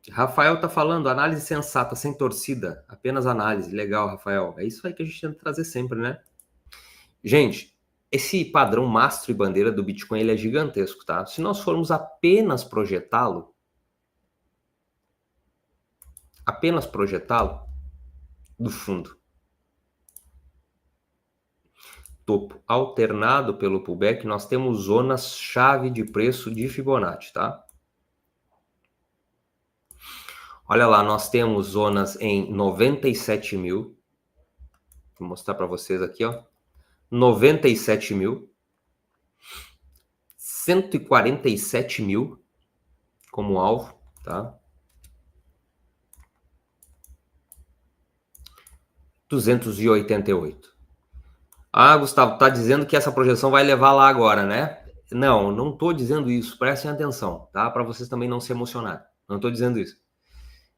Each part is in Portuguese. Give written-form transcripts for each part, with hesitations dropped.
Rafael tá falando, análise sensata, sem torcida, apenas análise. Legal, Rafael. É isso aí que a gente tenta trazer sempre, né? Gente, esse padrão mastro e bandeira do Bitcoin ele é gigantesco, tá? Se nós formos apenas projetá-lo, do fundo, topo alternado pelo pullback, nós temos zonas-chave de preço de Fibonacci, tá? Olha lá, nós temos zonas em 97 mil. Vou mostrar para vocês aqui, ó. 97 mil. 147 mil como alvo, tá? 288. Ah, Gustavo, tá dizendo que essa projeção vai levar lá agora, né? Não, não tô dizendo isso. Prestem atenção, tá? Para vocês também não se emocionarem. Não tô dizendo isso.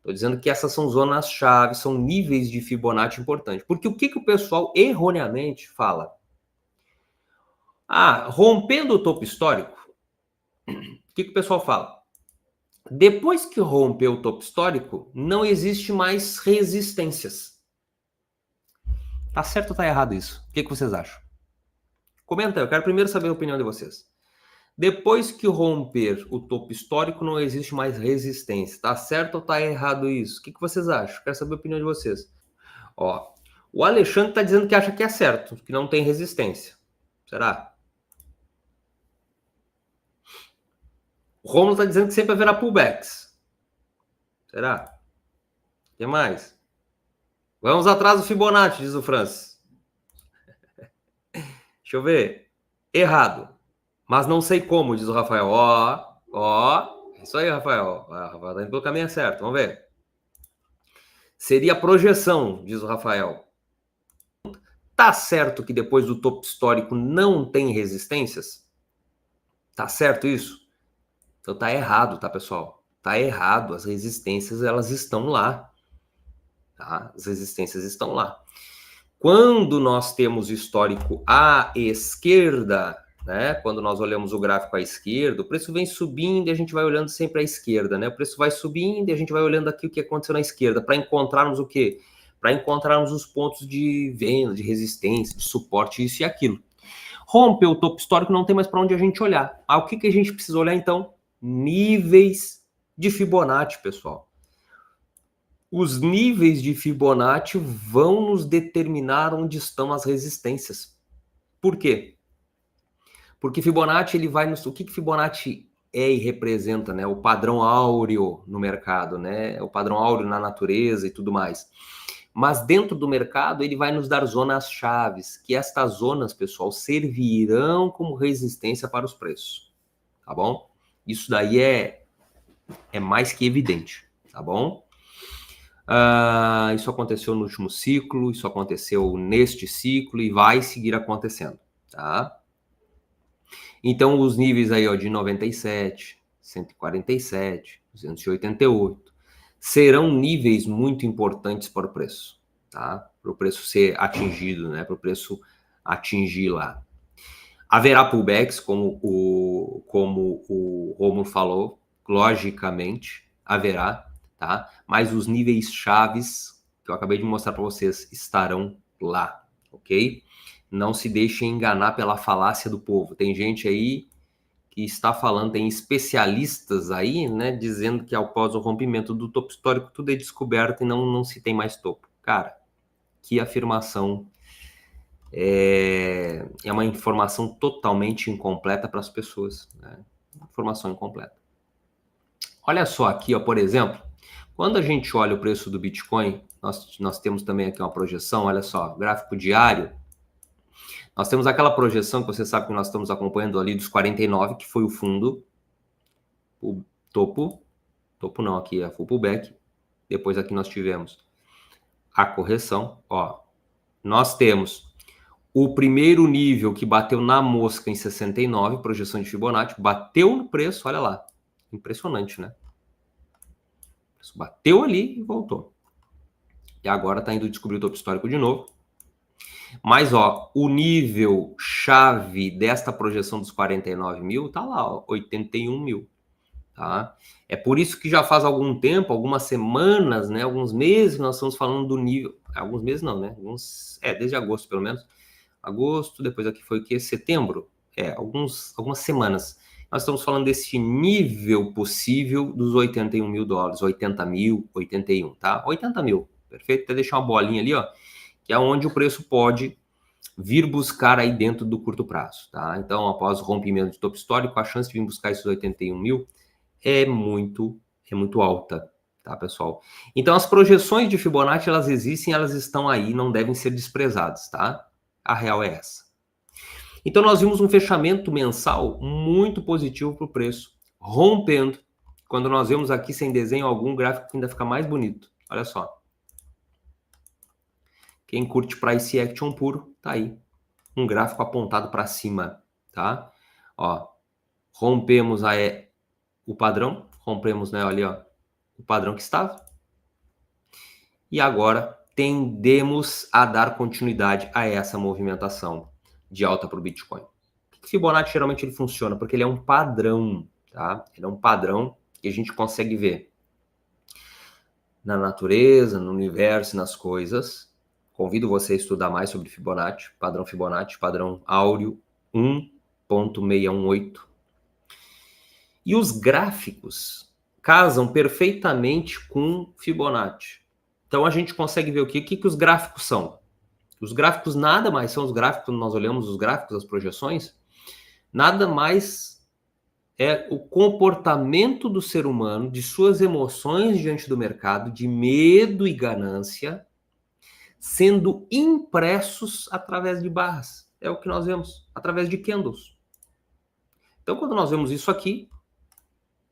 Tô dizendo que essas são zonas-chave, são níveis de Fibonacci importantes. Porque o que o pessoal erroneamente fala? Ah, rompendo o topo histórico, o que o pessoal fala? Depois que rompeu o topo histórico, não existe mais resistências. Tá certo ou tá errado isso? O que vocês acham? Comenta aí, eu quero primeiro saber a opinião de vocês. Depois que romper o topo histórico, não existe mais resistência. Tá certo ou tá errado isso? O que vocês acham? Quero saber a opinião de vocês. Ó, o Alexandre tá dizendo que acha que é certo, que não tem resistência. Será? O Romulo tá dizendo que sempre haverá pullbacks. Será? O que mais? Vamos atrás do Fibonacci, diz o Francis. Deixa eu ver. Errado. Mas não sei como, diz o Rafael. Ó. Isso aí, Rafael. O Rafael tá indo pelo caminho certo. Vamos ver. Seria projeção, diz o Rafael. Tá certo que depois do topo histórico não tem resistências? Tá certo isso? Então tá errado, tá, pessoal? Tá errado. As resistências, elas estão lá. Tá? As resistências estão lá. Quando nós temos histórico à esquerda, né? Quando nós olhamos o gráfico à esquerda, o preço vem subindo e a gente vai olhando sempre à esquerda, né? O preço vai subindo e a gente vai olhando aqui o que aconteceu na esquerda, para encontrarmos o quê? Para encontrarmos os pontos de venda, de resistência, de suporte, isso e aquilo. Rompeu o topo histórico, não tem mais para onde a gente olhar. Ah, o que a gente precisa olhar então? Níveis de Fibonacci, pessoal. Os níveis de Fibonacci vão nos determinar onde estão as resistências. Por quê? Porque Fibonacci, ele vai nos... O que Fibonacci é e representa, né? O padrão áureo no mercado, né? O padrão áureo na natureza e tudo mais. Mas dentro do mercado, ele vai nos dar zonas chaves, que estas zonas, pessoal, servirão como resistência para os preços, tá bom? Isso daí é mais que evidente, tá bom? Isso aconteceu no último ciclo, isso aconteceu neste ciclo e vai seguir acontecendo, tá? Então, os níveis aí, ó, de 97, 147, 288, serão níveis muito importantes para o preço, tá? Para o preço ser atingido, né? Para o preço atingir lá. Haverá pullbacks, como o Romulo falou, logicamente, haverá, tá? Mas os níveis chaves que eu acabei de mostrar para vocês estarão lá, ok? Não se deixem enganar pela falácia do povo. Tem gente aí que está falando, tem especialistas aí, né, dizendo que após o rompimento do topo histórico tudo é descoberto e não se tem mais topo. Cara, que afirmação é uma informação totalmente incompleta para as pessoas, né? Informação incompleta. Olha só aqui, ó, por exemplo, quando a gente olha o preço do Bitcoin, nós temos também aqui uma projeção, olha só, gráfico diário, nós temos aquela projeção que você sabe que nós estamos acompanhando ali dos 49, que foi o fundo, o topo não, aqui é full pullback, depois aqui nós tivemos a correção, ó, nós temos o primeiro nível que bateu na mosca em 69, projeção de Fibonacci, bateu no preço, olha lá, impressionante, né? O preço bateu ali e voltou. E agora está indo descobrir o topo histórico de novo. Mas, ó, o nível chave desta projeção dos 49 mil tá lá, ó, 81 mil. tá? É por isso que já faz algum tempo, algumas semanas, né, alguns meses, nós estamos falando do nível, alguns meses não, né, desde agosto pelo menos, agosto, depois aqui foi o que? Setembro? Algumas semanas. Nós estamos falando desse nível possível dos 81 mil dólares, 80 mil, 81, tá? 80 mil, perfeito? Até deixar uma bolinha ali, ó, que é onde o preço pode vir buscar aí dentro do curto prazo, tá? Então, após o rompimento de topo histórico, a chance de vir buscar esses 81 mil é muito alta, tá, pessoal? Então, as projeções de Fibonacci, elas existem, elas estão aí, não devem ser desprezadas, tá? A real é essa. Então, nós vimos um fechamento mensal muito positivo para o preço, rompendo. Quando nós vemos aqui sem desenho algum, o gráfico ainda fica mais bonito. Olha só. Quem curte price action puro, tá aí. Um gráfico apontado para cima, tá? Ó, rompemos aí o padrão, rompemos, né, ali, ó, o padrão que estava. E agora tendemos a dar continuidade a essa movimentação de alta para o Bitcoin. Por que Fibonacci geralmente ele funciona? Porque ele é um padrão, tá? Ele é um padrão que a gente consegue ver na natureza, no universo, nas coisas. Convido você a estudar mais sobre Fibonacci, padrão áureo 1.618. E os gráficos casam perfeitamente com Fibonacci. Então a gente consegue ver o que os gráficos são. Os gráficos nada mais são os gráficos, quando nós olhamos os gráficos, as projeções, nada mais é o comportamento do ser humano, de suas emoções diante do mercado, de medo e ganância, sendo impressos através de barras. É o que nós vemos, através de candles. Então, quando nós vemos isso aqui,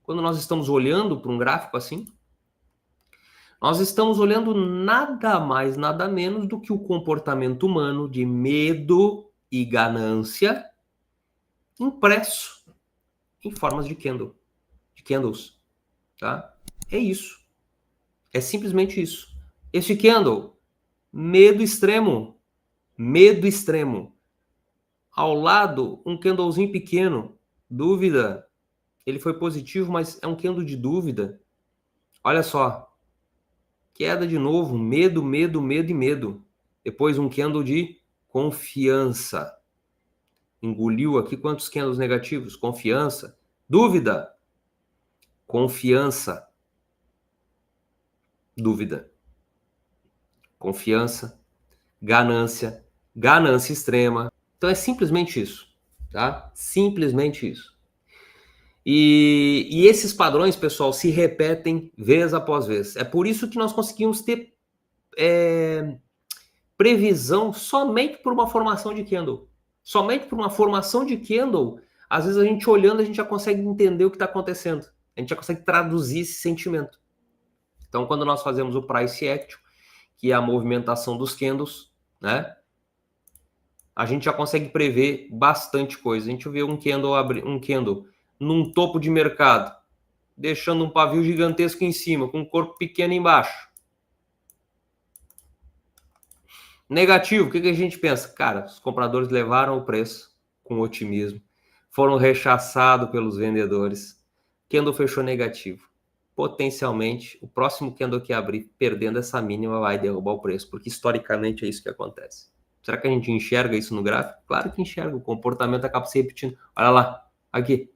quando nós estamos olhando para um gráfico assim, nós estamos olhando nada mais, nada menos do que o comportamento humano de medo e ganância impresso em formas de candles, tá? É isso. É simplesmente isso. Este candle, medo extremo. Ao lado, um candlezinho pequeno, dúvida. Ele foi positivo, mas é um candle de dúvida. Olha só. Queda de novo, medo. Depois um candle de confiança. Engoliu aqui quantos candles negativos? Confiança. Dúvida. Confiança. Dúvida. Confiança. Ganância. Ganância extrema. Então é simplesmente isso, tá? Simplesmente isso. E esses padrões, pessoal, se repetem vez após vez. É por isso que nós conseguimos ter previsão somente por uma formação de candle. Somente por uma formação de candle, às vezes a gente olhando, a gente já consegue entender o que está acontecendo. A gente já consegue traduzir esse sentimento. Então, quando nós fazemos o price action, que é a movimentação dos candles, né? A gente já consegue prever bastante coisa. A gente vê um candle num topo de mercado, deixando um pavio gigantesco em cima, com um corpo pequeno embaixo. Negativo, o que a gente pensa? Cara, os compradores levaram o preço com otimismo, foram rechaçados pelos vendedores. Candle fechou negativo. Potencialmente, o próximo candle que abrir perdendo essa mínima vai derrubar o preço, porque historicamente é isso que acontece. Será que a gente enxerga isso no gráfico? Claro que enxerga, o comportamento acaba se repetindo. Olha lá, aqui,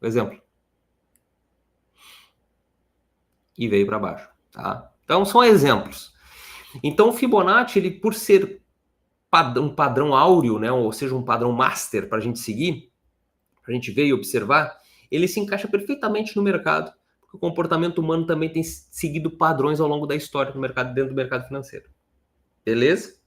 o exemplo. E veio para baixo, tá? Então, são exemplos. Então, o Fibonacci, ele por ser um padrão áureo, né, ou seja, um padrão master para a gente seguir, para a gente ver e observar, ele se encaixa perfeitamente no mercado, porque o comportamento humano também tem seguido padrões ao longo da história no mercado, dentro do mercado financeiro. Beleza?